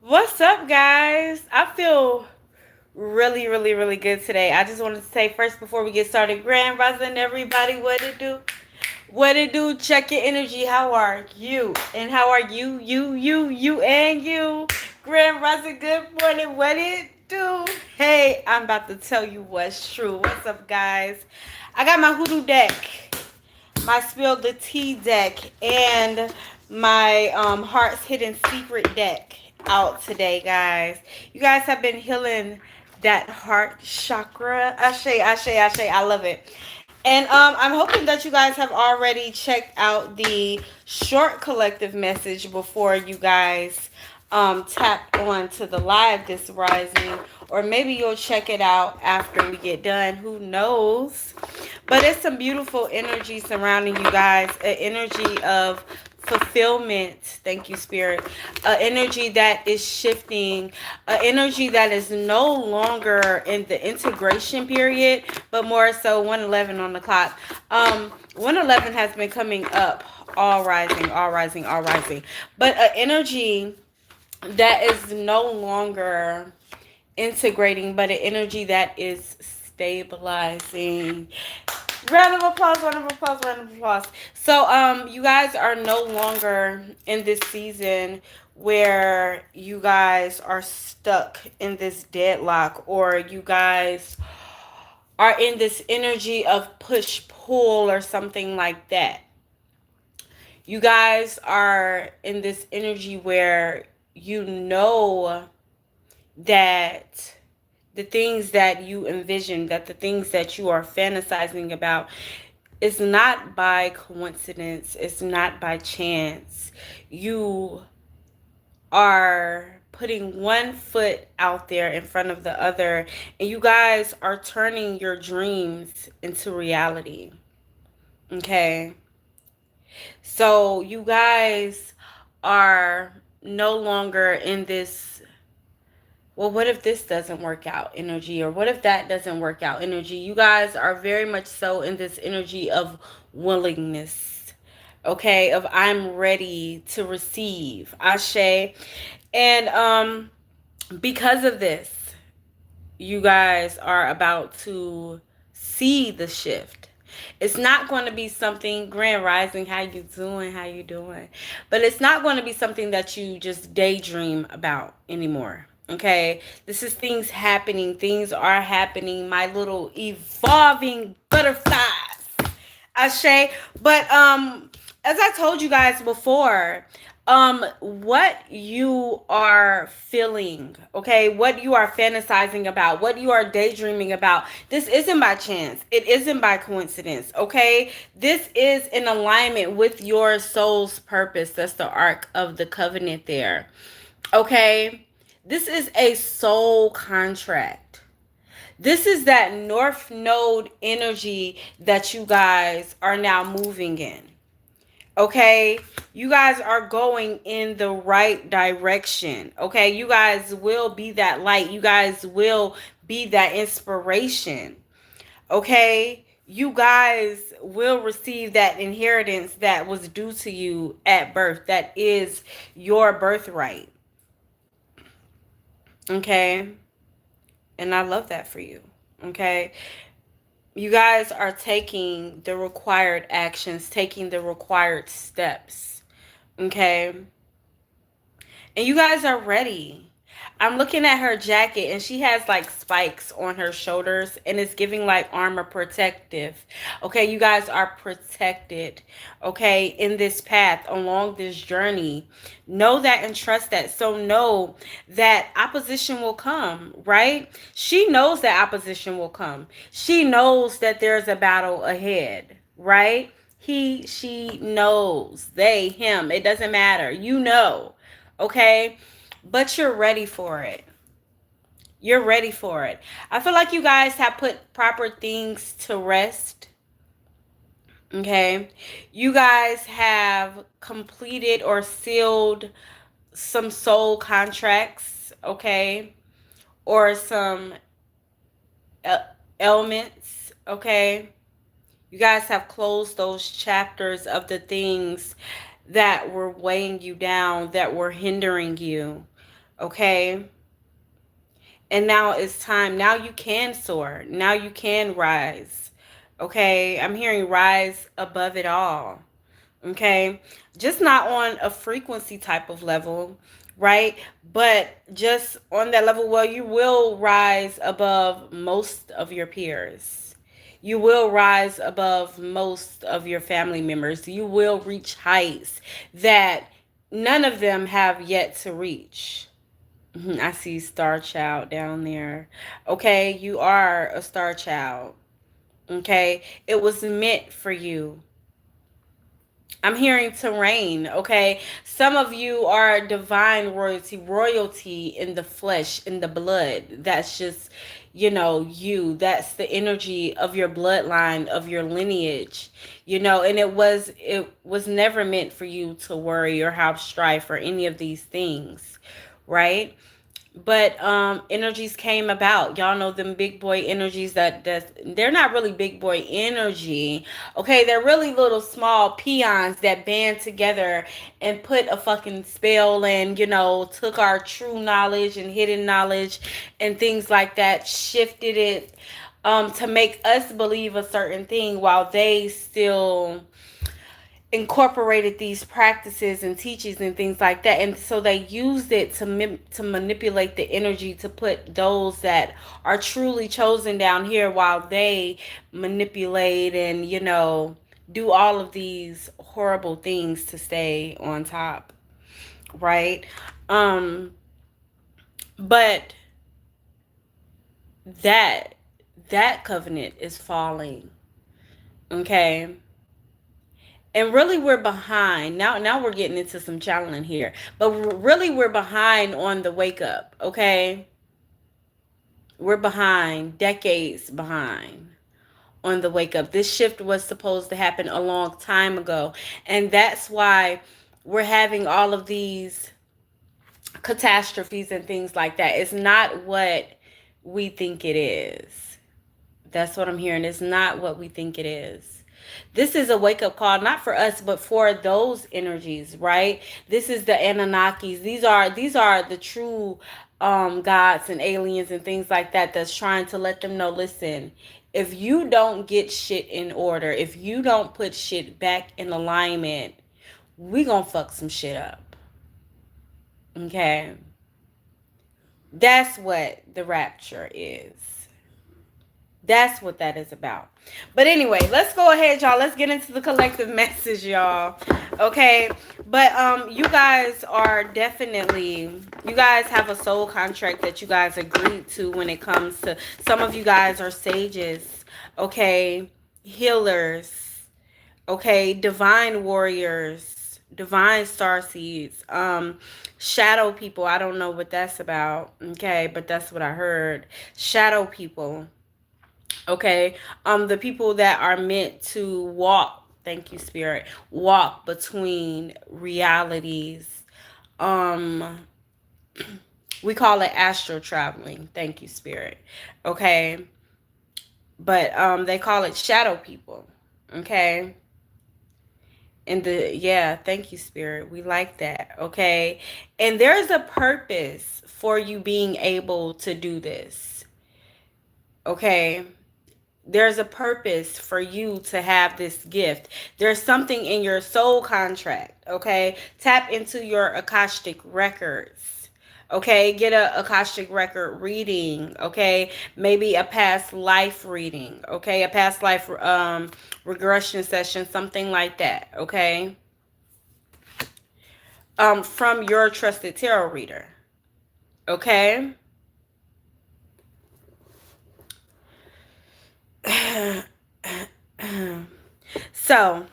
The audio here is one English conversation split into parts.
What's up, guys? I feel really, really, really good today. I just wanted to say first before we get started, Grand Rising, everybody, what it do? What it do? Check your energy. How are you? And how are you? And you. Grand Rising, good morning. What it do? Hey, I'm about to tell you what's true. What's up, guys? I got my hoodoo deck, my Spill the Tea deck, and my Heart's Hidden Secret deck out today, guys. You guys have been healing that heart chakra. Ashe, ashe, ashe. I love it. And I'm hoping that you guys have already checked out the short collective message before you guys tap on to the live this rising, or maybe you'll check it out after we get done. Who knows? But it's some beautiful energy surrounding you guys, an energy of fulfillment. Thank you, Spirit. An energy that is shifting, an energy that is no longer in the integration period, but more so 111 on the clock. 111 has been coming up, all rising, all rising, all rising. But an energy that is no longer integrating, but an energy that is stabilizing. Round of applause, round of applause, round of applause. So, you guys are no longer in this season where you guys are stuck in this deadlock, or you guys are in this energy of push pull or something like that. You guys are in this energy where you know that the things that you envision, that the things that you are fantasizing about, is not by coincidence, it's not by chance. You are putting one foot out there in front of the other, and you guys are turning your dreams into reality. Okay? So you guys are no longer in this, well, what if this doesn't work out energy, or what if that doesn't work out energy? You guys are very much so in this energy of willingness, okay, of I'm ready to receive, ashe. And because of this, you guys are about to see the shift. It's not going to be something, Grand Rising, how you doing, how you doing, but it's not going to be something that you just daydream about anymore. Okay, this is things happening, things are happening, my little evolving butterflies, Ashe. But as I told you guys before, what you are feeling, okay, what you are fantasizing about, what you are daydreaming about, this isn't by chance, it isn't by coincidence, okay? This is in alignment with your soul's purpose. That's the Ark of the Covenant there, okay? This is a soul contract. This is that North Node energy that you guys are now moving in. Okay, you guys are going in the right direction. Okay, you guys will be that light, you guys will be that inspiration. Okay, you guys will receive that inheritance that was due to you at birth, that is your birthright. Okay, and I love that for you. Okay, you guys are taking the required actions, taking the required steps. Okay, and you guys are ready. I'm looking at her jacket, and she has like spikes on her shoulders, and it's giving like armor protective. Okay, you guys are protected, okay, in this path, along this journey. Know that and trust that. So know that opposition will come, right? She knows that opposition will come. She knows that there's a battle ahead, right? He, she knows. They, him. It doesn't matter. You know. Okay? But you're ready for it. You're ready for it. I feel like you guys have put proper things to rest. Okay? You guys have completed or sealed some soul contracts, okay? Or some elements, okay? You guys have closed those chapters of the things that were weighing you down, that were hindering you. Okay? And now it's time. Now you can soar. Now you can rise. Okay? I'm hearing rise above it all. Okay? Just not on a frequency type of level, right? But just on that level where you will rise above most of your peers. You will rise above most of your family members. You will reach heights that none of them have yet to reach. I see Star Child down there. Okay, you are a Star Child. Okay, it was meant for you. I'm hearing terrain, okay? Some of you are divine royalty, royalty in the flesh, in the blood. That's just, you. That's the energy of your bloodline, of your lineage, and it was never meant for you to worry or have strife or any of these things, right? But energies came about. Y'all know them big boy energies that they're not really big boy energy. Okay, they're really little small peons that band together and put a fucking spell and took our true knowledge and hidden knowledge and things like that, shifted it to make us believe a certain thing while they still incorporated these practices and teachings and things like that, and so they used it to manipulate the energy to put those that are truly chosen down here while they manipulate and do all of these horrible things to stay on top, right? But that that covenant is falling, okay? And really we're behind now we're getting into some challenge here, but really we're behind on the wake up. Okay, we're behind, decades behind on the wake up. This shift was supposed to happen a long time ago, and that's why we're having all of these catastrophes and things like that. It's not what we think it is. That's what I'm hearing. It's not what we think it is. This is a wake up call, not for us, but for those energies, right? This is the Anunnakis. These are the true gods and aliens and things like that that's trying to let them know, listen, if you don't get shit in order, if you don't put shit back in alignment, we gonna fuck some shit up. Okay? That's what the rapture is. That's what that is about. But anyway, let's go ahead, y'all. Let's get into the collective message, y'all. Okay? But you guys are definitely, you guys have a soul contract that you guys agreed to when it comes to, some of you guys are sages, okay? Healers, okay? Divine warriors, divine star seeds, shadow people. I don't know what that's about, okay? But that's what I heard. Shadow people. Okay. The people that are meant to walk, thank you, Spirit, walk between realities. Um, we call it astral traveling. Thank you, Spirit. Okay. But they call it shadow people. Okay. And thank you, Spirit. We like that. Okay. And there's a purpose for you being able to do this. Okay. There's a purpose for you to have this gift. There's something in your soul contract, okay? Tap into your Akashic records, okay? Get a Akashic record reading, okay? Maybe a past life reading, okay? A past life regression session, something like that, okay? From your trusted tarot reader, okay? So,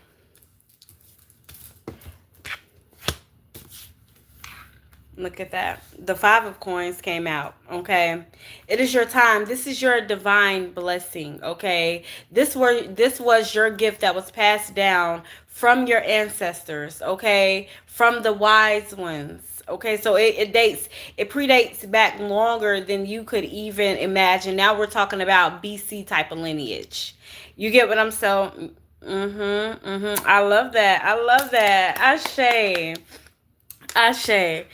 look at that. The Five of Coins came out, okay? It is your time. This is your divine blessing, okay? This was your gift that was passed down from your ancestors, okay? From the wise ones. Okay, so it predates back longer than you could even imagine. Now we're talking about BC type of lineage. You get what I'm saying? I love that. I love that. Ashe. Ashe.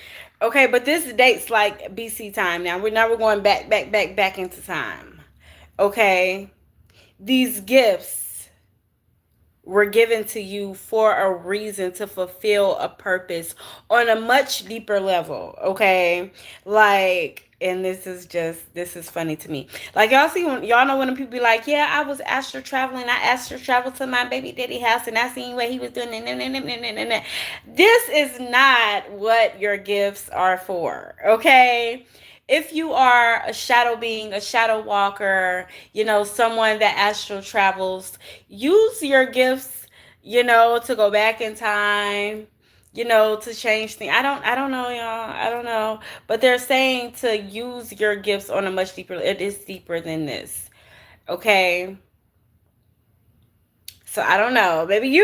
Okay, but this dates like BC time now. We're going back into time. Okay. These gifts were given to you for a reason, to fulfill a purpose on a much deeper level. Okay, like, and this is funny to me. Like, y'all see, when y'all know when people be like, yeah, I was astral traveling, I astral traveled to my baby daddy house and I seen what he was doing. This is not what your gifts are for. Okay, if you are a shadow being, a shadow walker, someone that astral travels, use your gifts, to go back in time, to change things. I don't know, y'all. I don't know. But they're saying to use your gifts on a much deeper, it is deeper than this. Okay. So I don't know. Maybe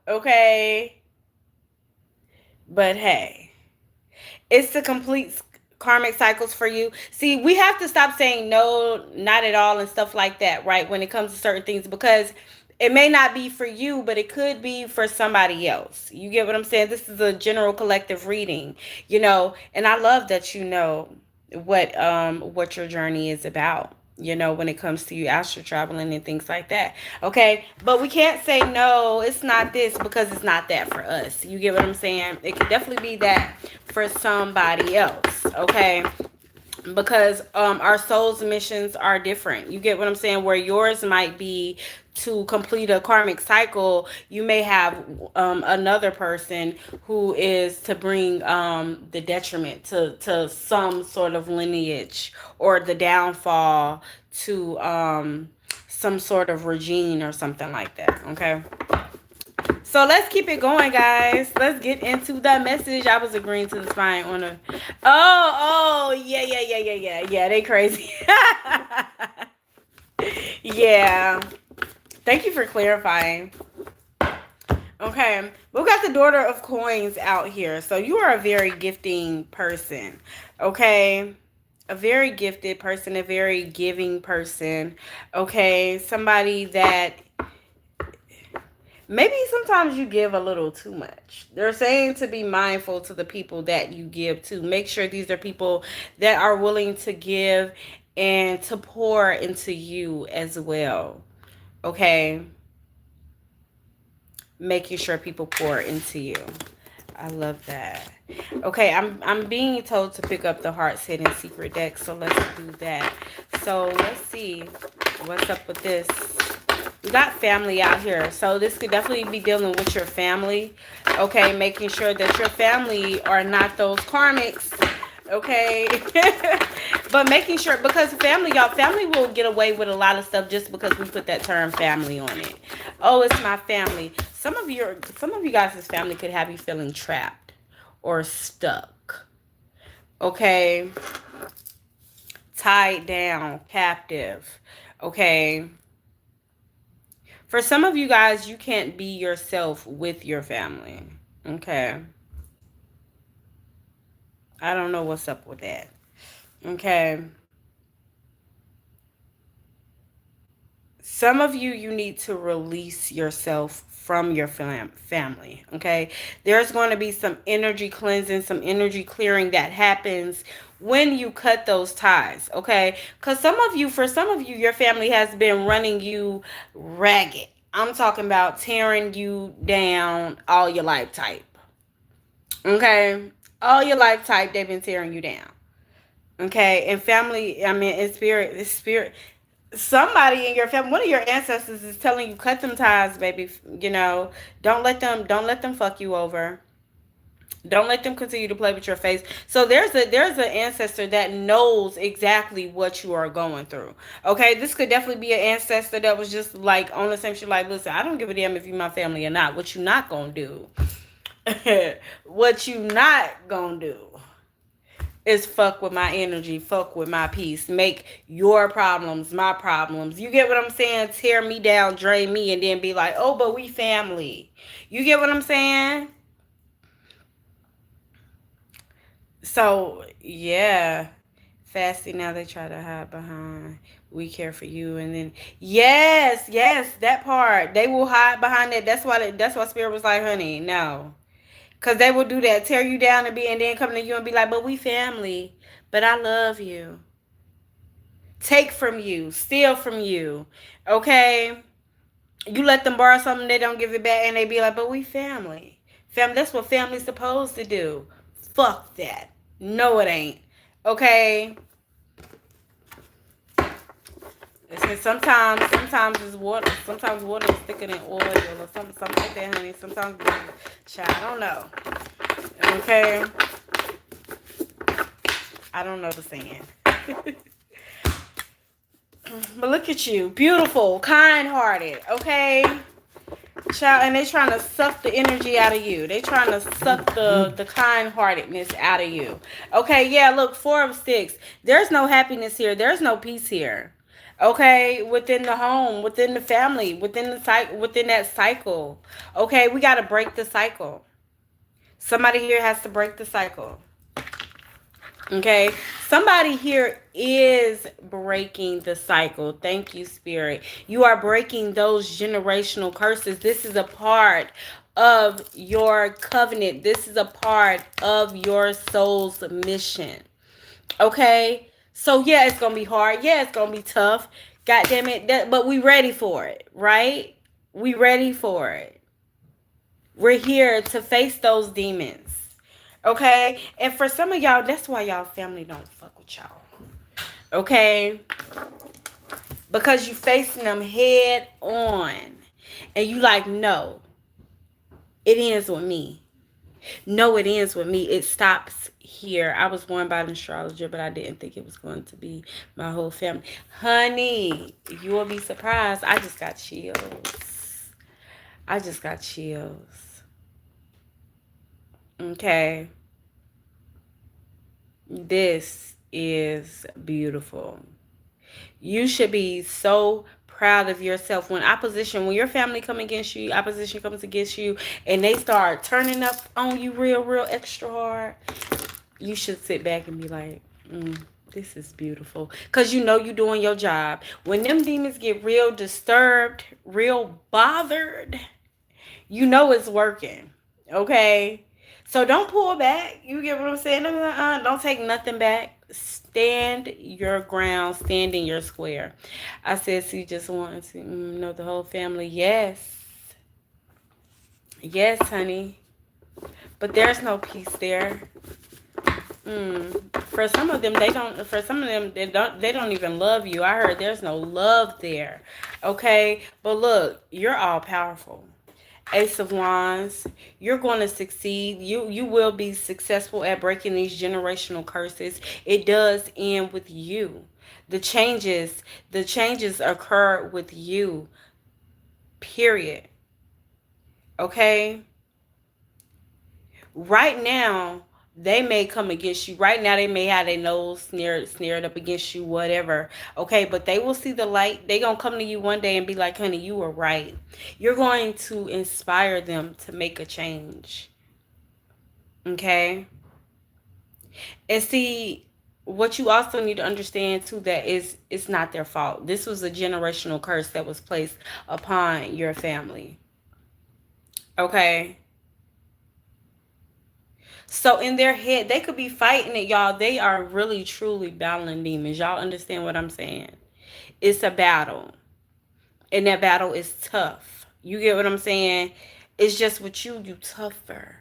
okay? But hey, it's to complete karmic cycles for you. See, we have to stop saying no, not at all, and stuff like that, right? When it comes to certain things, because it may not be for you, but it could be for somebody else. You get what I'm saying? This is a general collective reading, and I love that what your journey is about, when it comes to you astral traveling and things like that. Okay, but we can't say no, it's not this, because it's not that for us. You get what I'm saying? It could definitely be that for somebody else. Okay, because our soul's missions are different. You get what I'm saying? Where yours might be to complete a karmic cycle, you may have another person who is to bring the detriment to some sort of lineage, or the downfall to some sort of regime or something like that. Okay, so let's keep it going, guys. Let's get into the message. I was agreeing to the spine on a. Oh, yeah. They crazy. Yeah. Thank you for clarifying. Okay, we got the Daughter of Coins out here. So you are a very gifting person. Okay, a very gifted person, a very giving person. Okay, somebody that maybe sometimes you give a little too much. They're saying to be mindful to the people that you give to. Make sure these are people that are willing to give and to pour into you as well. Okay? Making sure people pour into you. I love that. Okay, I'm being told to pick up the Heart's Hidden Secret deck, so let's do that. So let's see what's up with this. We got family out here, so this could definitely be dealing with your family. Okay, making sure that your family are not those karmics. Okay, but making sure, because family will get away with a lot of stuff just because we put that term family on it. Oh, it's my family. Some of you guys' family could have you feeling trapped or stuck. Okay, tied down, captive. Okay. For some of you guys, you can't be yourself with your family. Okay. I don't know what's up with that. Okay. Some of you need to release yourself from your family. Okay. There's going to be some energy cleansing, some energy clearing that happens when you cut those ties. Okay. Because for some of you, your family has been running you ragged. I'm talking about tearing you down all your life type. Okay. All your life type, they've been tearing you down. Okay. And family, I mean, it's spirit, somebody in your family, one of your ancestors is telling you, cut them ties, baby. Don't let them fuck you over. Don't let them continue to play with your face. So there's an ancestor that knows exactly what you are going through. Okay, this could definitely be an ancestor that was just like on the same shit. Like, listen, I don't give a damn if you my family or not. What you not gonna do? What you not gonna do is fuck with my energy, fuck with my peace, make your problems my problems. You get what I'm saying? Tear me down, drain me, and then be like, oh, but we family. You get what I'm saying? So yeah, fasting, now they try to hide behind we care for you, and then yes, that part, they will hide behind that. That's why spirit was like, honey, no. Because they will do that, tear you down and then come to you and be like, but we family. But I love you. Take from you, steal from you. Okay? You let them borrow something, they don't give it back, and they be like, but we family. Family, that's what family's supposed to do. Fuck that. No, it ain't. Okay? Sometimes it's water. Sometimes water is thicker than oil or something like that, honey. Sometimes, child, I don't know. Okay? I don't know the saying. But look at you. Beautiful, kind-hearted, okay? Child, and they trying to suck the energy out of you. They trying to suck the kind-heartedness out of you. Okay, yeah, look, 4 of 6. There's no happiness here. There's no peace here. Okay, within the home, within the family, within the within that cycle. Okay, we got to break the cycle. Somebody here has to break the cycle. Okay, somebody here is breaking the cycle. Thank you, Spirit. You are breaking those generational curses. This is a part of your covenant. This is a part of your soul's mission. Okay, so yeah, it's gonna be hard. Yeah, it's gonna be tough. God damn it! But we ready for it, right? We ready for it. We're here to face those demons. Okay? And for some of y'all, that's why y'all family don't fuck with y'all. Okay? Because you facing them head on. And you like, no. It ends with me. No, it ends with me. It stops here. I was born by an astrologer, but I didn't think it was going to be my whole family. Honey, you will be surprised. I just got chills. I just got chills. Okay. This is beautiful. You should be so proud of yourself. When your family come against you, opposition comes against you, and they start turning up on you real extra hard, you should sit back and be like, this is beautiful. Because you know you're doing your job. When them demons get real disturbed, real bothered, you know it's working. Okay? So don't pull back. You get what I'm saying? Don't take nothing back. Stand your ground. Stand in your square. I said, so you just want to know the whole family? Yes. Yes, honey. But there's no peace there. For some of them, they don't. For some of them, they don't even love you. I heard there's no love there. Okay, but look, you're all powerful. Ace of Wands, you're going to succeed. You will be successful at breaking these generational curses. It does end with you. The changes occur with you. Period. Okay? Right now, they may come against you. Right now, they may have their nose snared up against you, whatever. Okay, but they will see the light. They're going to come to you one day and be like, honey, you were right. You're going to inspire them to make a change. Okay? And see, what you also need to understand, too, that it's not their fault. This was a generational curse that was placed upon your family. Okay? So in their head, they could be fighting it, y'all. They are really, truly battling demons. Y'all understand what I'm saying? It's a battle. And that battle is tough. You get what I'm saying? It's just with you tougher.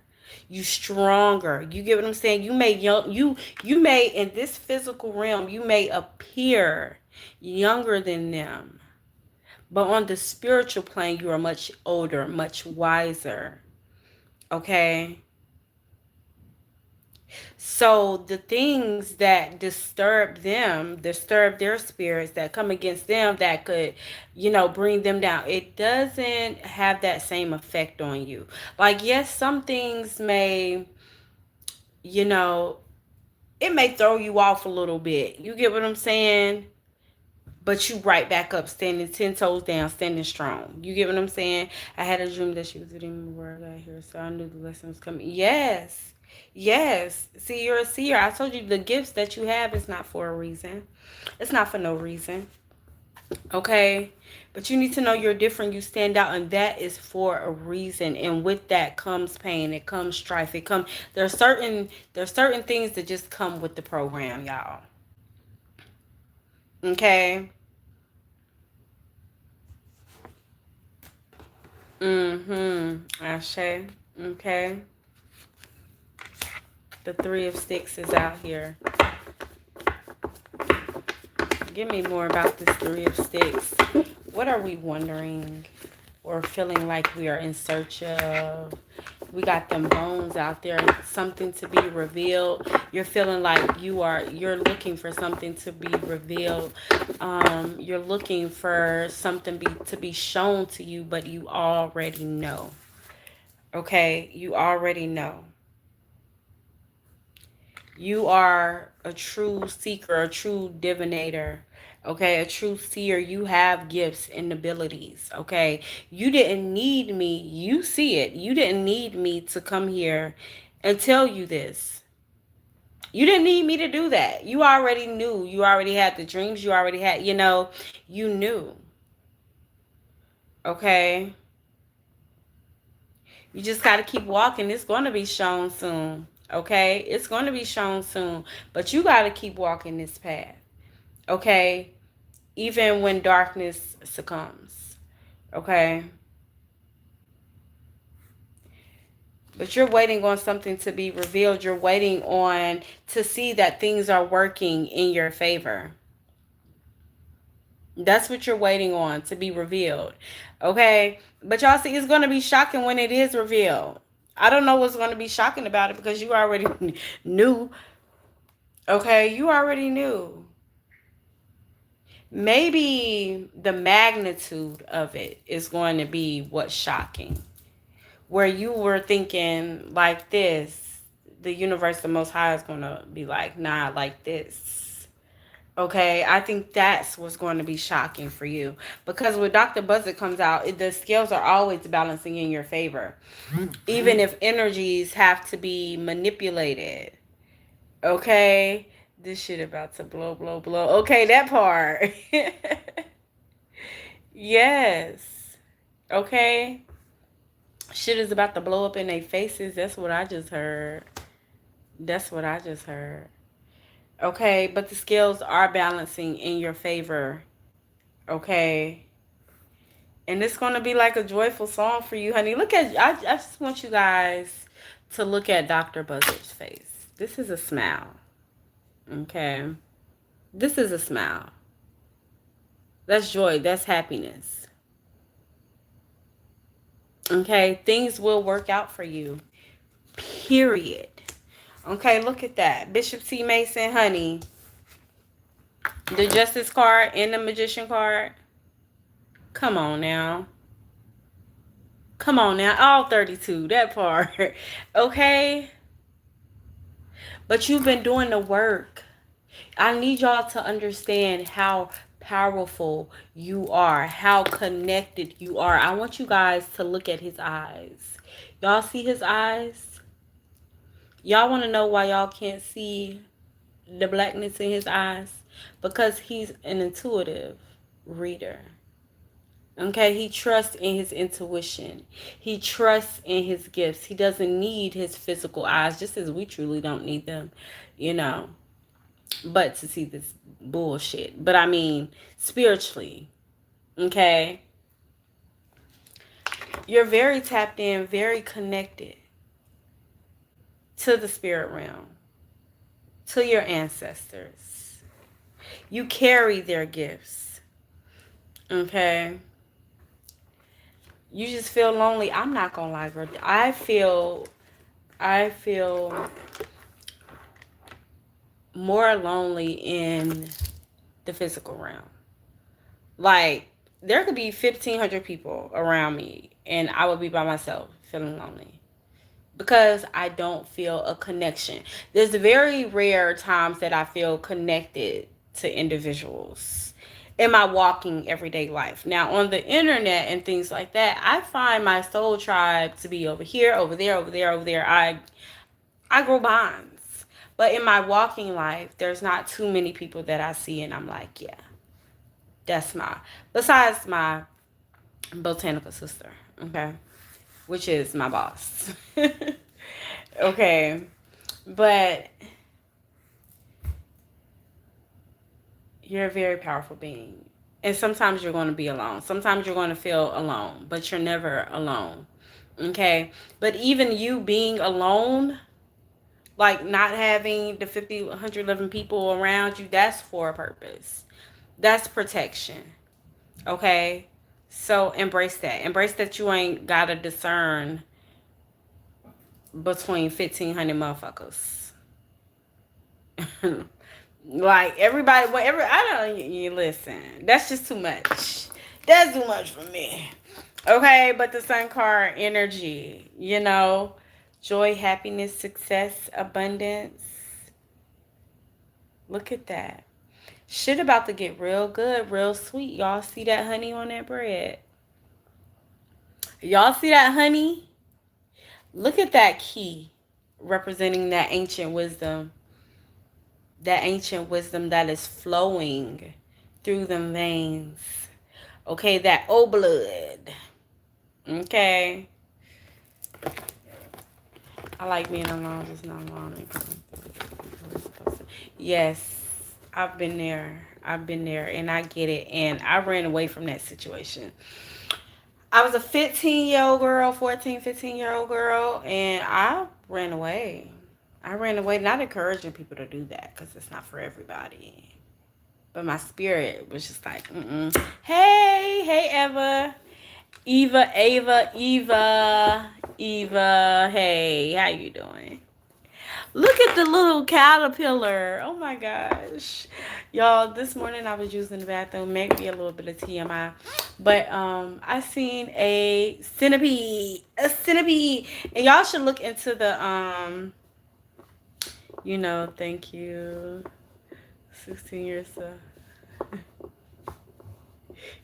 You stronger. You get what I'm saying? You may in this physical realm, you may appear younger than them. But on the spiritual plane, you are much older, much wiser. Okay? So the things that disturb their spirits, that come against them, that could, bring them down, it doesn't have that same effect on you. Like, yes, some things may, it may throw you off a little bit. You get what I'm saying? But you right back up, standing 10 toes down, standing strong. You get what I'm saying? I had a dream that she was reading the word out here, so I knew the lesson was coming. Yes. Yes. See, you're a seer. I told you the gifts that you have is not for a reason. It's not for no reason. Okay? But you need to know you're different, you stand out, and that is for a reason. And with that comes pain, it comes strife, it comes there's certain things that just come with the program, y'all. Okay? Ashe. Okay. The Three of Sticks is out here. Give me more about this Three of Sticks. What are we wondering or feeling like we are in search of? We got them bones out there, something to be revealed. You're feeling like you're looking for something to be revealed. You're looking for something to be shown to you, but you already know. Okay, you already know. You are a true seeker, a true divinator, okay, a true seer. You have gifts and abilities, okay. You didn't need me. You see it. You didn't need me to come here and tell you this. You didn't need me to do that. You already knew. You already had the dreams. You already had, you knew, okay. You just got to keep walking. It's going to be shown soon, okay. It's going to be shown soon, but you got to keep walking this path, okay, even when darkness succumbs, okay. But you're waiting on something to be revealed. You're waiting on to see that things are working in your favor. That's what you're waiting on to be revealed, okay. But y'all see, it's going to be shocking when it is revealed. I don't know what's going to be shocking about it because you already knew, okay. You already knew. Maybe the magnitude of it is going to be what's shocking. Where you were thinking like this, the universe, the Most High, is going to be like, nah, like this. Okay, I think that's what's going to be shocking for you. Because when Dr. Buzzard comes out, the scales are always balancing in your favor. Even if energies have to be manipulated. Okay, this shit about to blow, blow, blow. Okay, that part. Yes. Okay. Shit is about to blow up in their faces. That's what I just heard. That's what I just heard. Okay, but the scales are balancing in your favor. Okay. And it's going to be like a joyful song for you, honey. I just want you guys to look at Dr. Buzzard's face. This is a smile. Okay. This is a smile. That's joy. That's happiness. Okay. Things will work out for you. Period. Okay, look at that. Bishop T. Mason, honey. The Justice card and the Magician card. Come on now. Come on now. All 32. That part. Okay? But you've been doing the work. I need y'all to understand how powerful you are, how connected you are. I want you guys to look at his eyes. Y'all see his eyes? Y'all want to know why y'all can't see the blackness in his eyes? Because he's an intuitive reader. Okay, he trusts in his intuition. He trusts in his gifts. He doesn't need his physical eyes, just as we truly don't need them, you know, but to see this bullshit. But I mean, spiritually, okay? You're very tapped in, very connected to the spirit realm, to your ancestors. You carry their gifts, okay? You just feel lonely. I'm not gonna lie, girl. I feel more lonely in the physical realm. Like, there could be 1,500 people around me and I would be by myself feeling lonely because I don't feel a connection. There's very rare times that I feel connected to individuals in my walking everyday life. Now, on the internet and things like that, I find my soul tribe to be over here, over there, over there, over there. I grow bonds. But in my walking life, there's not too many people that I see and I'm like, yeah. That's besides my botanical sister, okay, which is my boss. Okay, but you're a very powerful being. And sometimes you're going to be alone. Sometimes you're going to feel alone, but you're never alone. Okay? But even you being alone, like not having the 50, 111 people around you, that's for a purpose. That's protection. Okay? So embrace that. Embrace that you ain't got to discern between 1,500 motherfuckers. Like everybody, whatever. I don't. You listen. That's just too much. That's too much for me. Okay, but the sun card energy, joy, happiness, success, abundance. Look at that. Shit about to get real good, real sweet. Y'all see that honey on that bread? Y'all see that honey? Look at that key representing that ancient wisdom. That ancient wisdom that is flowing through them veins. Okay, that O blood. Okay. I like being alone, just not alone. Yes, I've been there. I've been there and I get it. And I ran away from that situation. I was a 15-year-old girl, 14, 15-year-old girl, and I ran away. I ran away, not encouraging people to do that because it's not for everybody. But my spirit was just like, mm-mm. Hey, Eva. Eva. Hey, how you doing? Look at the little caterpillar. Oh my gosh. Y'all, this morning I was using the bathroom, maybe a little bit of TMI. But I seen a centipede. A centipede. And y'all should look into the thank you. 16 years so.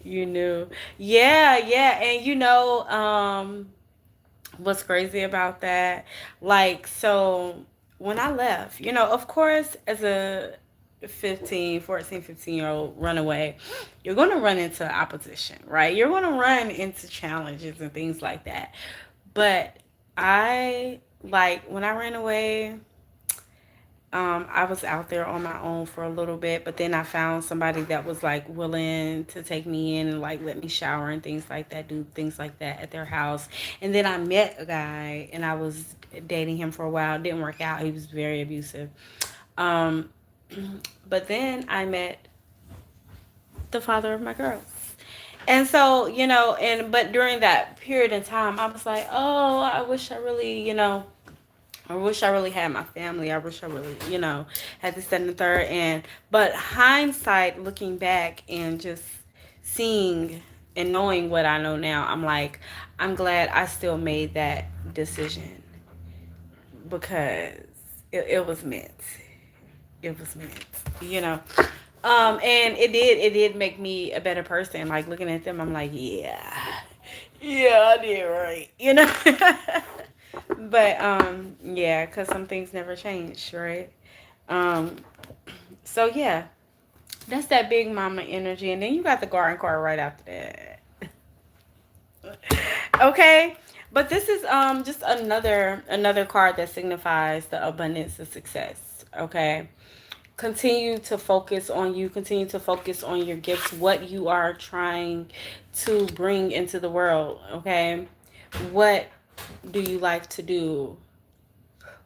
You knew. Yeah. And what's crazy about that? Like, so when I left, of course, as a 15-year-old runaway, you're going to run into opposition, right? You're going to run into challenges and things like that. But when I ran away, I was out there on my own for a little bit, but then I found somebody that was like willing to take me in and like let me shower and things like that, do things like that at their house. And then I met a guy and I was dating him for a while. It didn't work out. He was very abusive. Um, but then I met the father of my girls. And so, but during that period of time, I was like, oh, I wish I really, had my family. I wish I really, had this, that, and the third. But hindsight, looking back and just seeing and knowing what I know now, I'm like, I'm glad I still made that decision because it was meant. It was meant, and it did make me a better person. Like looking at them, I'm like, yeah, I did right, But yeah, because some things never change, right? Um, so yeah, that's that big mama energy, and then you got the garden card right after that. Okay, but this is just another card that signifies the abundance of success. Okay, continue to focus on you. Continue to focus on your gifts, what you are trying to bring into the world. Okay, what do you like to do?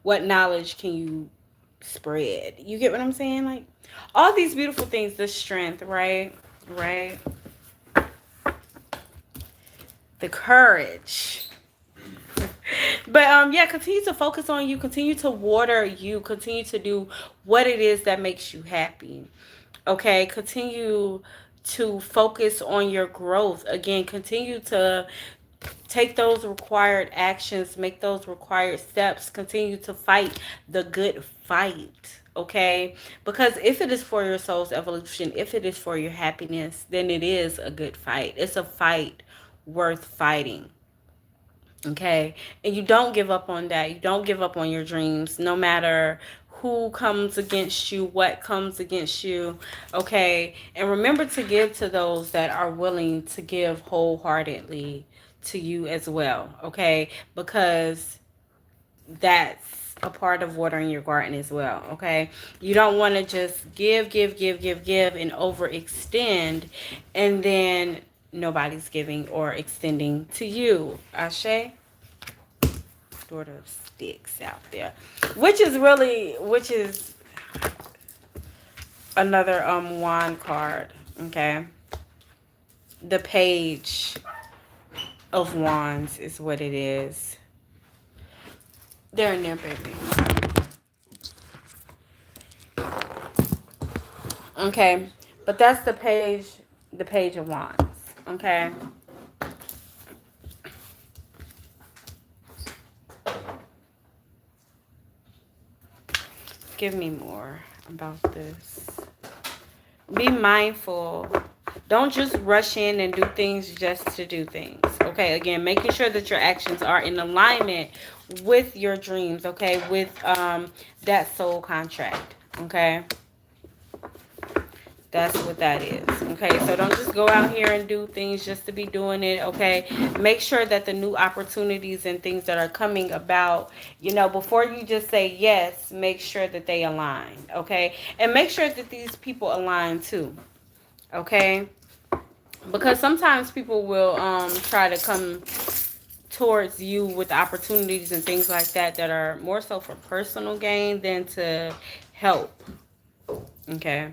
What knowledge can you spread? You get what I'm saying? Like all these beautiful things, the strength, right? The courage. But yeah, continue to focus on you, continue to water you, continue to do what it is that makes you happy. Okay, continue to focus on your growth. Again, continue to take those required actions, make those required steps, continue to fight the good fight, okay? Because if it is for your soul's evolution, if it is for your happiness, then it is a good fight. It's a fight worth fighting, okay? And you don't give up on that. You don't give up on your dreams, no matter who comes against you, what comes against you, okay? And remember to give to those that are willing to give wholeheartedly to you as well, okay? Because that's a part of watering your garden as well, okay? You don't want to just give and overextend, and then nobody's giving or extending to you. Ashe? Sort of sticks out there, which is another wand card, okay? The Page of Wands is what it is. They're in there, baby. Okay, but that's the Page of Wands, okay? Give me more about this. Be mindful. Don't just rush in and do things just to do things. Okay, again, making sure that your actions are in alignment with your dreams, okay? With that soul contract, okay? That's what that is, okay? So don't just go out here and do things just to be doing it, okay? Make sure that the new opportunities and things that are coming about, you know, before you just say yes, make sure that they align, okay? And make sure that these people align too, okay? Because sometimes people will try to come towards you with opportunities and things like that that are more so for personal gain than to help, okay?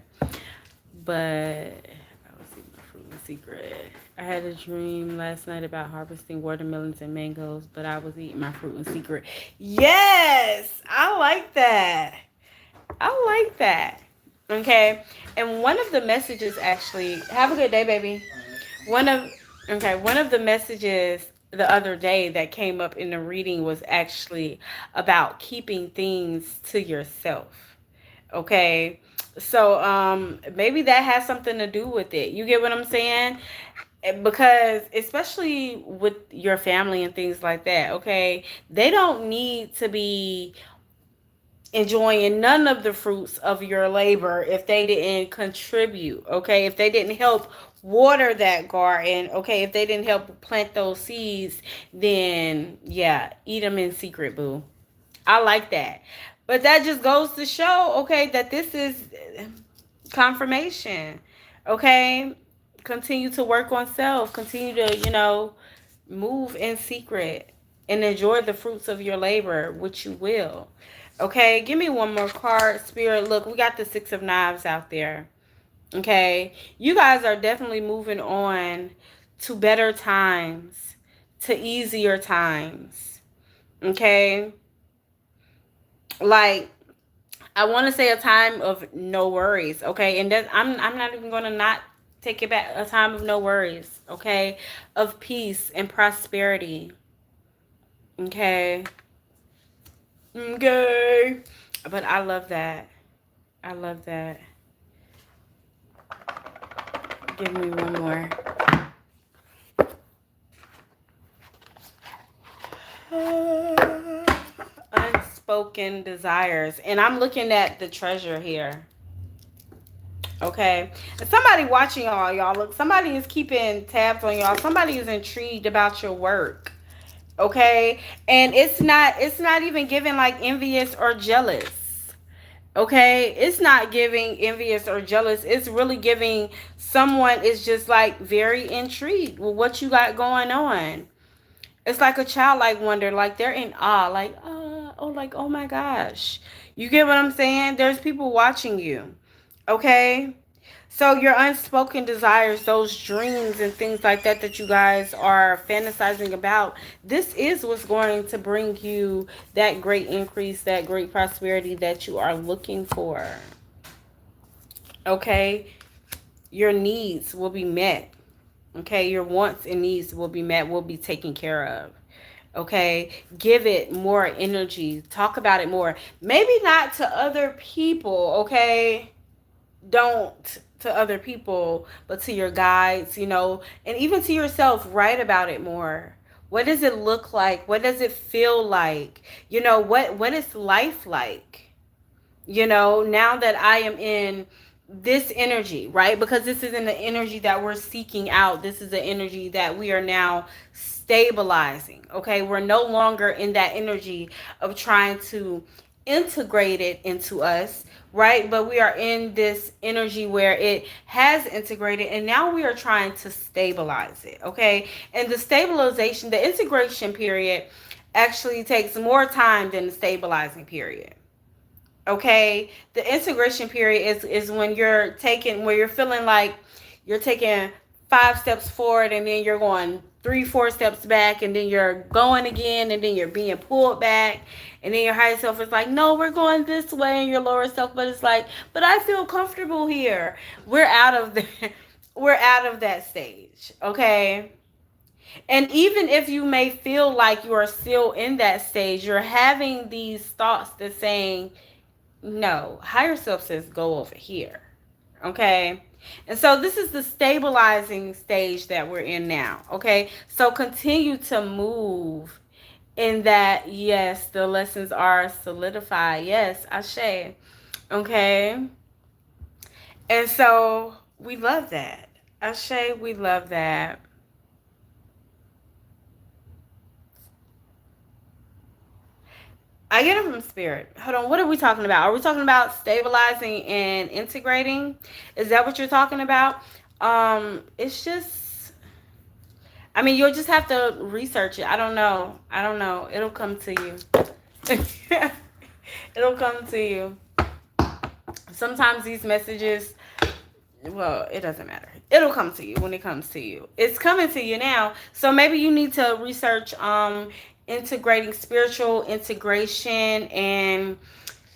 But I was eating my fruit and secret. I had a dream last night about harvesting watermelons and mangoes, but I was eating my fruit in secret. Yes, I like that. I like that. Okay, and one of the messages actually. Have a good day, baby. One of one of the messages the other day that came up in the reading was actually about keeping things to yourself. Okay, so maybe that has something to do with it. You get what I'm saying? Because especially with your family and things like that, okay, they don't need to be enjoying none of the fruits of your labor if they didn't contribute, okay? If they didn't help water that garden, okay? If they didn't help plant those seeds, then yeah, eat them in secret, boo. I like that. But that just goes to show, okay, that this is confirmation, okay? Continue to work on self. Continue to, move in secret and enjoy the fruits of your labor, which you will. Okay, give me one more card, Spirit. Look, we got the Six of Knives out there. Okay, you guys are definitely moving on to better times, to easier times. Okay, like I want to say a time of no worries. Okay, and that I'm not even gonna not take it back. A time of no worries. Okay, of peace and prosperity. Okay. Okay. But I love that. I love that. Give me one more. Unspoken desires. And I'm looking at the treasure here. Okay. And somebody watching y'all. Look, somebody is keeping tabs on y'all. Somebody is intrigued about your work. Okay, and it's not even giving like envious or jealous. Okay, it's not giving envious or jealous. It's really giving someone is just like very intrigued with what you got going on. It's like a childlike wonder, like they're in awe, like like oh my gosh. You get what I'm saying? There's people watching you. Okay, so your unspoken desires, those dreams and things like that that you guys are fantasizing about, this is what's going to bring you that great increase, that great prosperity that you are looking for. Okay? Your needs will be met. Okay? Your wants and needs will be met, will be taken care of. Okay? Give it more energy. Talk about it more. Maybe not to other people, okay? Don't to other people, but to your guides, and even to yourself. Write about it more. What does it look like? What does it feel like? What is life like? Now that I am in this energy, right? Because this isn't the energy that we're seeking out. This is the energy that we are now stabilizing. Okay. We're no longer in that energy of trying to integrate it into us, right? But we are in this energy where it has integrated and now we are trying to stabilize it. Okay. And the stabilization, the integration period actually takes more time than the stabilizing period. Okay, the integration period is when you're taking, where you're feeling like you're taking 5 steps forward and then you're going 3 4 steps back, and then you're going again and then you're being pulled back, and then your higher self is like, no, we're going this way, and your lower self, but it's like, but I feel comfortable here. We're out of the we're out of that stage. Okay. And even if you may feel like you are still in that stage, you're having these thoughts that saying, no, higher self says go over here. Okay. And so this is the stabilizing stage that we're in now. Okay. So continue to move in that. Yes, the lessons are solidified. Yes, Ashe. Okay. And so we love that. Ashe, we love that. I get it from spirit. Hold on, what are we talking about? Are we talking about stabilizing and integrating? Is that what you're talking about? It's just, I mean, you'll just have to research it. I don't know. I don't know. It'll come to you. It'll come to you. Sometimes these messages, well, it doesn't matter. It'll come to you when it comes to you. It's coming to you now. So maybe you need to research integrating, spiritual integration and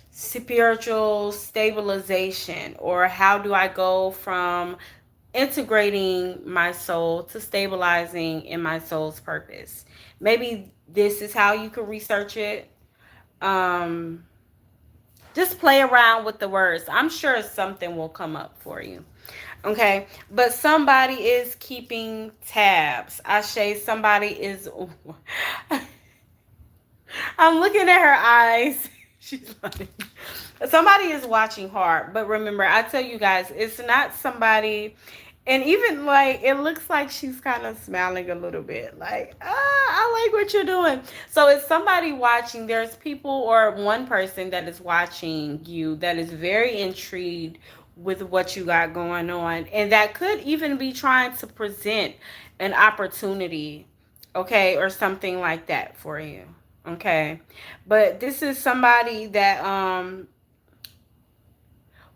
spiritual stabilization, or how do I go from integrating my soul to stabilizing in my soul's purpose. Maybe this is how you could research it. Um just play around with the words. I'm sure something will come up for you. Okay, but somebody is keeping tabs. I say somebody is. I'm looking at her eyes. She's like, somebody is watching hard. But remember, I tell you guys, it's not somebody. And even like, it looks like she's kind of smiling a little bit. Like, I like what you're doing. So it's somebody watching. There's people or one person that is watching you that is very intrigued with what you got going on. And that could even be trying to present an opportunity, okay, or something like that for you. Okay. But this is somebody that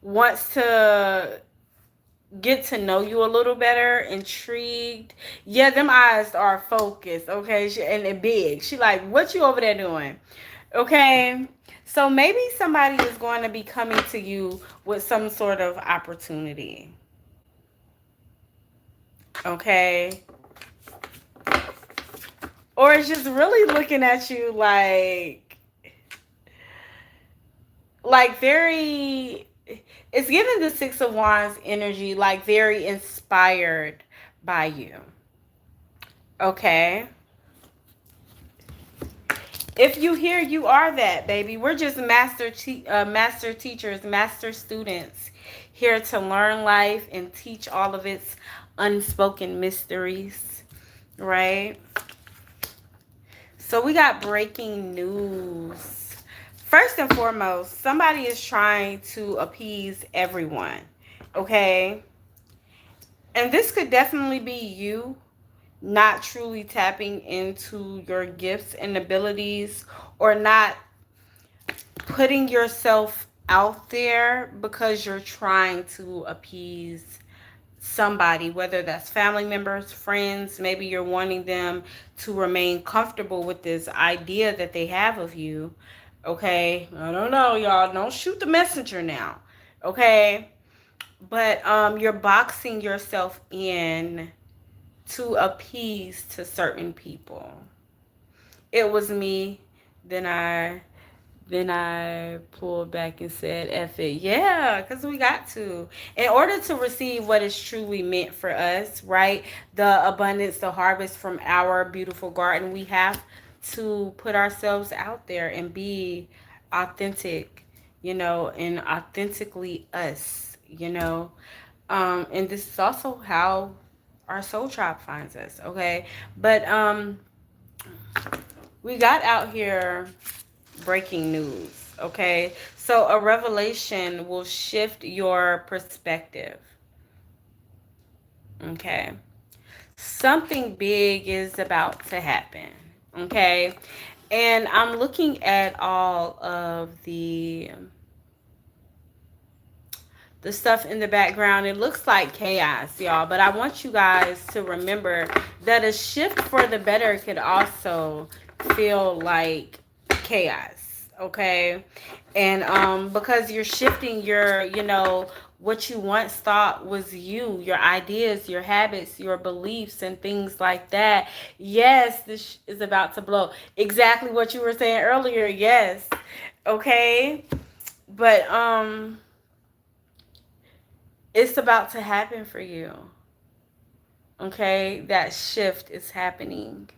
wants to get to know you a little better, intrigued. Yeah, them eyes are focused, okay? And they're big. She like, what you over there doing? Okay. So maybe somebody is going to be coming to you with some sort of opportunity. Okay. Or it's just really looking at you like very, it's giving the Six of Wands energy, like very inspired by you. Okay. If you hear, you are that, baby. We're just master teachers, master students, here to learn life and teach all of its unspoken mysteries, right? So we got breaking news. First and foremost, somebody is trying to appease everyone, okay? And this could definitely be you not truly tapping into your gifts and abilities, or not putting yourself out there because you're trying to appease somebody, whether that's family members, friends. Maybe you're wanting them to remain comfortable with this idea that they have of you. Okay, I don't know, y'all. Don't shoot the messenger now. Okay, but you're boxing yourself in to appease to certain people. It was me. Then I pulled back and said, F it. Yeah, because we got to. In order to receive what is truly meant for us, right? The abundance, the harvest from our beautiful garden, we have to put ourselves out there and be authentic and authentically us, and this is also how our soul tribe finds us, okay? But we got out here breaking news, okay? So a revelation will shift your perspective, okay? Something big is about to happen, okay? And I'm looking at all of the stuff in the background. It looks like chaos, y'all, but I want you guys to remember that a shift for the better could also feel like chaos, okay? And because you're shifting what you once thought was you, your ideas, your habits, your beliefs, and things like that. Yes, this is about to blow. Exactly what you were saying earlier. Yes. Okay. But it's about to happen for you. Okay? That shift is happening.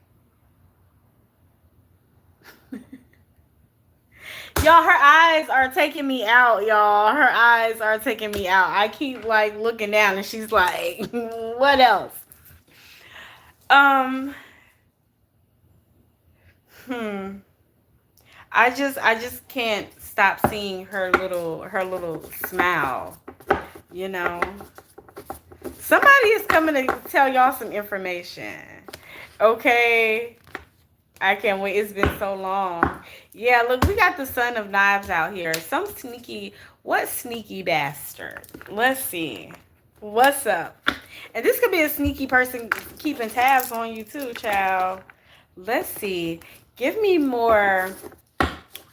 Y'all, her eyes are taking me out, y'all. Her eyes are taking me out. I keep like looking down and she's like, what else? Um, hmm. I just can't stop seeing her little smile, you know. Somebody is coming to tell y'all some information. Okay. I can't wait. It's been so long. Yeah, look, we got the Son of Knives out here. What sneaky bastard? Let's see. What's up? And this could be a sneaky person keeping tabs on you too, child. Let's see. Give me more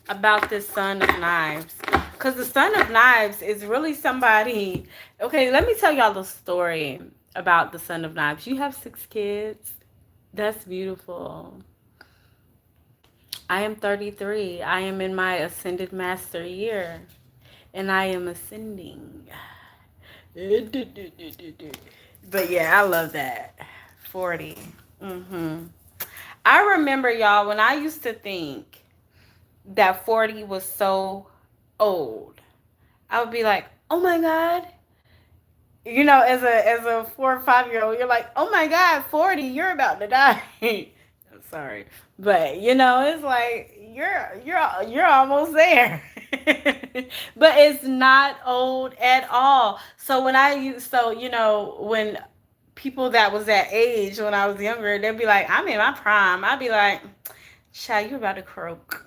about this Son of Knives. Because the Son of Knives is really somebody. Okay, let me tell y'all the story about the Son of Knives. You have 6 kids. That's beautiful. I am 33. I am in my ascended master year. And I am ascending. But yeah, I love that. 40. I remember, y'all, when I used to think that 40 was so old, I would be like, oh my God. As a 4 or 5 year old, you're like, oh my God, 40, you're about to die. I'm sorry. But it's like you're almost there. But it's not old at all. So when people that was that age when I was younger, they'd be like, I'm in my prime. I'd be like, child, you're about to croak.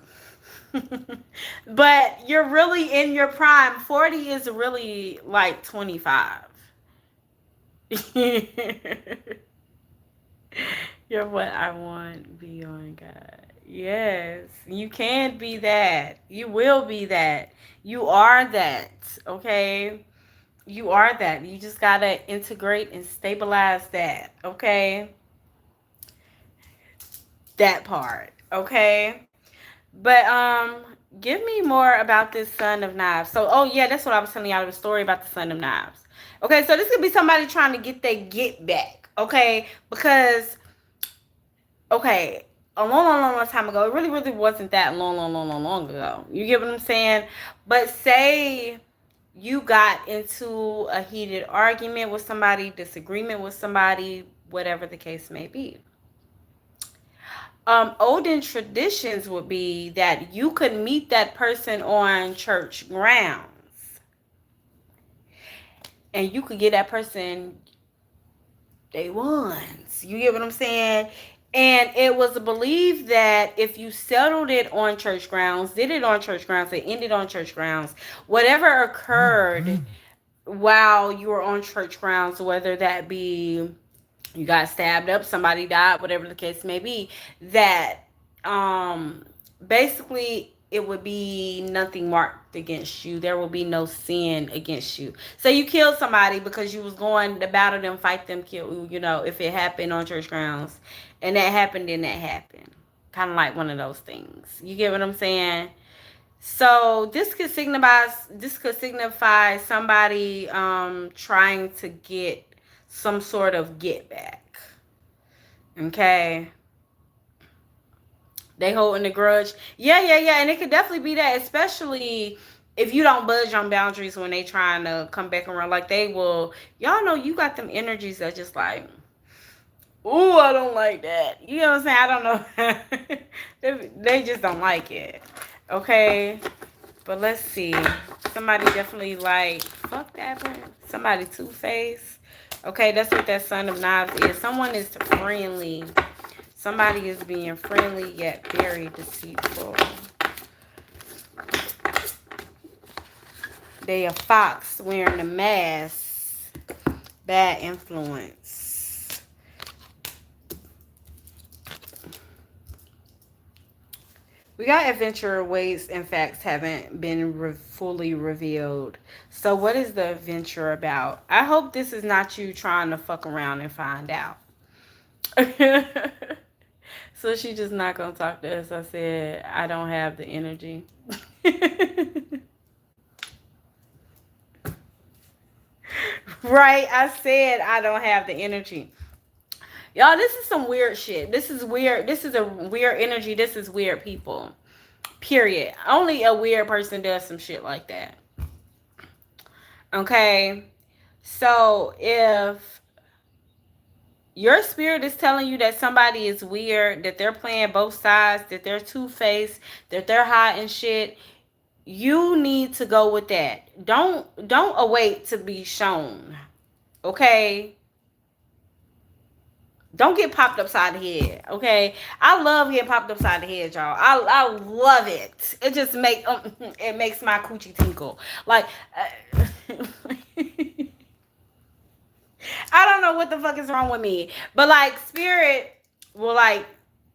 But you're really in your prime. 40 is really like 25. You're what I want beyond God. Yes, you can be that. You will be that. You are that. Okay? You are that. You just got to integrate and stabilize that. Okay? That part. Okay? But give me more about this Son of Knives. So, oh yeah, that's what I was telling y'all, the story about the Son of Knives. Okay, so this could be somebody trying to get their get back. Okay? Because okay, a long time ago. It really, really wasn't that long ago. You get what I'm saying? But say you got into a heated argument with somebody, disagreement with somebody, whatever the case may be. Olden traditions would be that you could meet that person on church grounds, and you could get that person day ones. You get what I'm saying? And it was believed that if you settled it on church grounds, did it on church grounds, it ended on church grounds, whatever occurred while you were on church grounds, whether that be you got stabbed up, somebody died, whatever the case may be, that basically it would be nothing marked against you. There will be no sin against you. So you killed somebody because you was going to battle them, fight them, kill, if it happened on church grounds and that happened, then that happened. Kind of like one of those things. You get what I'm saying? So this could signify somebody trying to get some sort of get back. Okay. They holding a grudge. Yeah. And it could definitely be that, especially if you don't budge on boundaries when they trying to come back around, like they will, y'all know you got them energies that just like, ooh, I don't like that. You know what I'm saying? I don't know. They just don't like it. Okay. But let's see. Somebody definitely like, fuck that one. Somebody two-faced. Okay, that's what that Son of Knives is. Someone is friendly. Somebody is being friendly yet very deceitful. They a fox wearing a mask. Bad influence. We got adventure ways and facts haven't been fully revealed. So what is the adventure about? I hope this is not you trying to fuck around and find out. So she just not gonna talk to us. I said, I don't have the energy. Right? I said I don't have the energy. Y'all, this is some weird shit. This is weird. This is a weird energy. This is weird people. Period. Only a weird person does some shit like that. Okay? So if your spirit is telling you that somebody is weird, that they're playing both sides, that they're two-faced, that they're hot and shit, you need to go with that. Don't await to be shown. Okay? Don't get popped upside the head. Okay? I love getting popped upside the head, y'all. I love it. It just it makes my coochie tinkle. Like I don't know what the fuck is wrong with me. But like spirit will like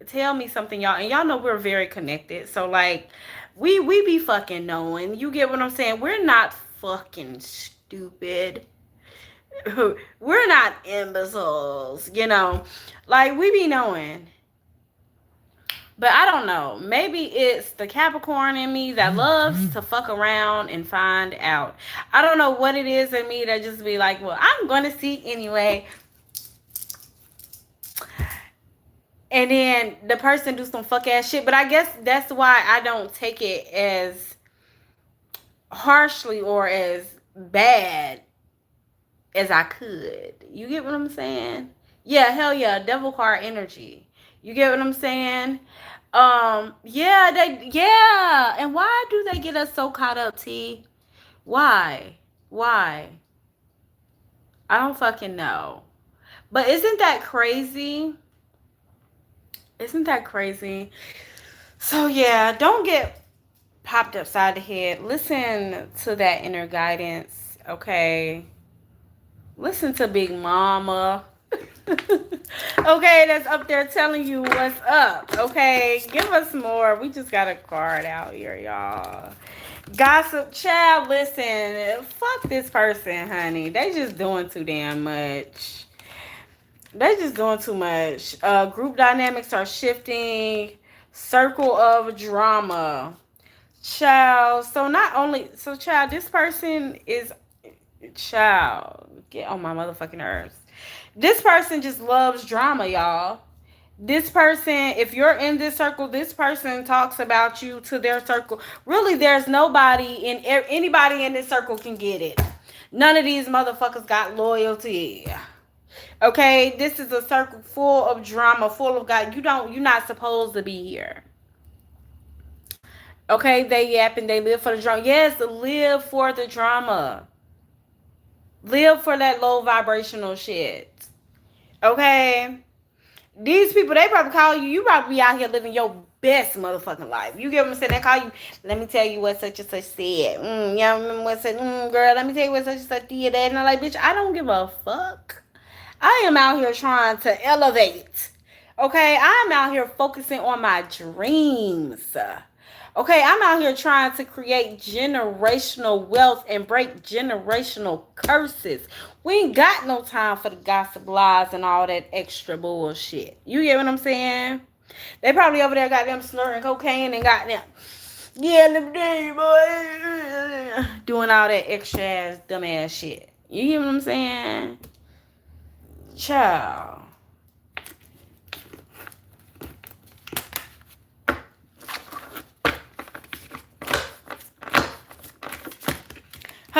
tell me something, y'all. And y'all know we're very connected. So like we be fucking knowing. You get what I'm saying? We're not fucking stupid. We're not imbeciles, you know. Like we be knowing. But I don't know. Maybe it's the Capricorn in me that loves to fuck around and find out. I don't know what it is in me that just be like, well, I'm going to see anyway. And then the person do some fuck ass shit. But I guess that's why I don't take it as harshly or as bad as I could. You get what I'm saying? Yeah, hell yeah. Devil card energy. You get what I'm saying? Yeah. And why do they get us so caught up, T? Why? I don't fucking know. But isn't that crazy? So yeah, don't get popped upside the head. Listen to that inner guidance, okay? Listen to Big Mama. Okay, that's up there telling you what's up. Okay, give us more. We just got a card out here, y'all. Gossip child, listen. Fuck this person, honey. They just doing too damn much. Group dynamics are shifting. Circle of drama. Child. Child, this person is child. Get on my motherfucking nerves. This person just loves drama, y'all. This person, if you're in this circle, this person talks about you to their circle. Really, there's anybody in this circle can get it. None of these motherfuckers got loyalty. Okay, this is a circle full of drama, full of God. You're not supposed to be here. Okay, they yap and they live for the drama. Yes, live for the drama. Live for that low vibrational shit. Okay? These people, they probably call you. You probably be out here living your best motherfucking life. You get what I'm saying? They call you, let me tell you what such and such said. Yeah, remember what said, girl, let me tell you what such and such did that. And I'm like, bitch, I don't give a fuck. I am out here trying to elevate. Okay? I'm out here focusing on my dreams. Okay, I'm out here trying to create generational wealth and break generational curses. We ain't got no time for the gossip lies and all that extra bullshit. You get what I'm saying? They probably over there got them snorting cocaine and got them, yeah, them day boy, doing all that extra ass, dumb ass shit. You get what I'm saying? Child.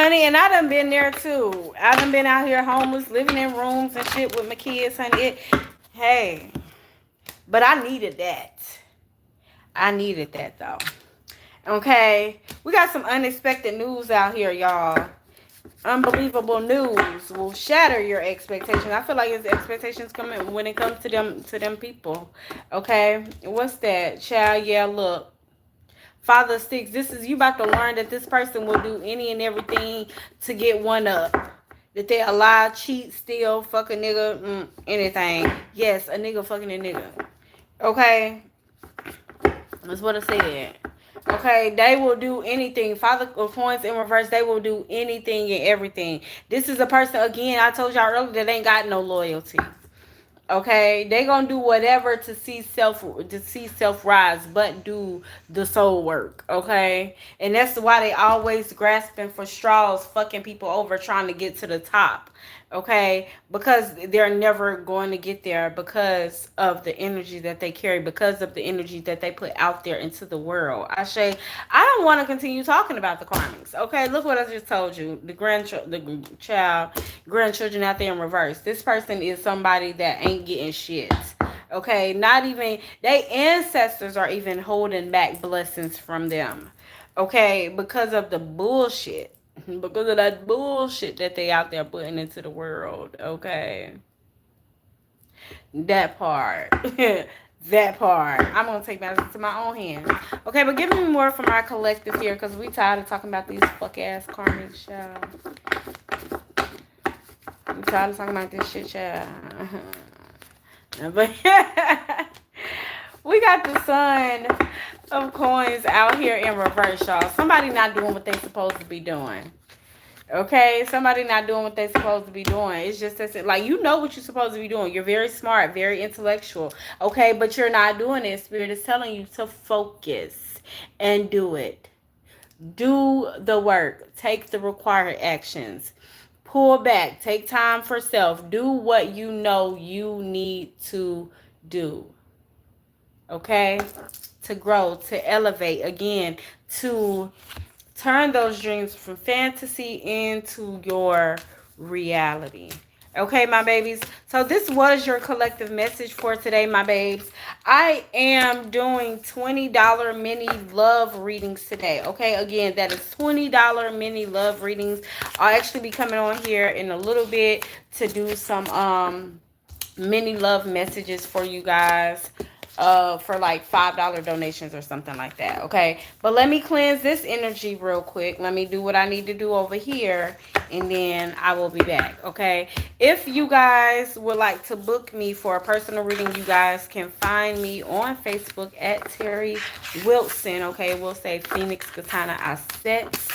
Honey, and I done been there too. I done been out here homeless, living in rooms and shit with my kids, honey. Hey, but I needed that. I needed that though. Okay, we got some unexpected news out here, y'all. Unbelievable news will shatter your expectations. I feel like his expectations coming when it comes to them people. Okay, what's that, child? Yeah, look. Father of Six, this is you about to learn that this person will do any and everything to get one up. That they lie, cheat, steal, fuck a nigga, anything. Yes, a nigga fucking a nigga. Okay? That's what I said. Okay, they will do anything. Father of Coins in reverse, they will do anything and everything. This is a person, again, I told y'all earlier, that ain't got no loyalty. Okay, they gonna do whatever to see self rise, but do the soul work. Okay, and that's why they always grasping for straws, fucking people over, trying to get to the top. Okay, because they're never going to get there because of the energy that they carry, because of the energy that they put out there into the world. I don't want to continue talking about the karmics. Okay, look what I just told you. Grandchildren out there in reverse. This person is somebody that ain't getting shit. Okay, not even they ancestors are even holding back blessings from them. Okay, because of the bullshit. Because of that bullshit that they out there putting into the world. Okay. That part. That part. I'm gonna take matters into my own hands. Okay, but give me more from our collective here, because we tired of talking about these fuck ass karmic child. I'm tired of talking about this shit, child. But we got the Son of Coins out here in reverse, y'all. Somebody not doing what they supposed to be doing. Okay, somebody not doing what they supposed to be doing. It's just that, like, you know what you're supposed to be doing. You're very smart, very intellectual. Okay, but you're not doing it. Spirit is telling you to focus and do it. Do the work. Take the required actions. Pull back. Take time for self. Do what you know you need to do. Okay? To grow, to elevate, again, to turn those dreams from fantasy into your reality. Okay, my babies. So this was your collective message for today, my babes. I am doing $20 mini love readings today. Okay, again, that is $20 mini love readings. I'll actually be coming on here in a little bit to do some mini love messages for you guys, for like $5 donations or something like that. Okay, but let me cleanse this energy real quick. Let me do what I need to do over here, and then I will be back. Okay, if you guys would like to book me for a personal reading, you guys can find me on Facebook at Terry Wilson. Okay, we'll say Phoenix Katana Assets.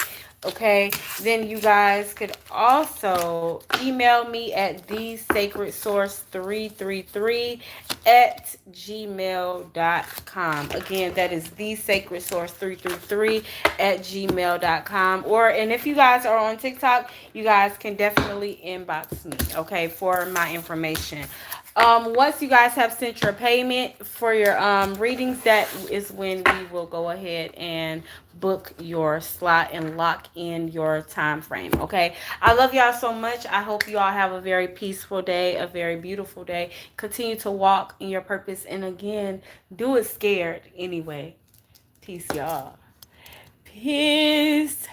Okay, then you guys could also email me at thesacredsource333 at gmail.com. Again, that is thesacredsource333 at gmail.com. And if you guys are on TikTok, you guys can definitely inbox me, okay, for my information. Once you guys have sent your payment for your readings, that is when we will go ahead and book your slot and lock in your time frame. Okay, I love y'all so much. I hope you all have a very peaceful day, a very beautiful day. Continue to walk in your purpose, and again, do it scared anyway. Peace, y'all. Peace.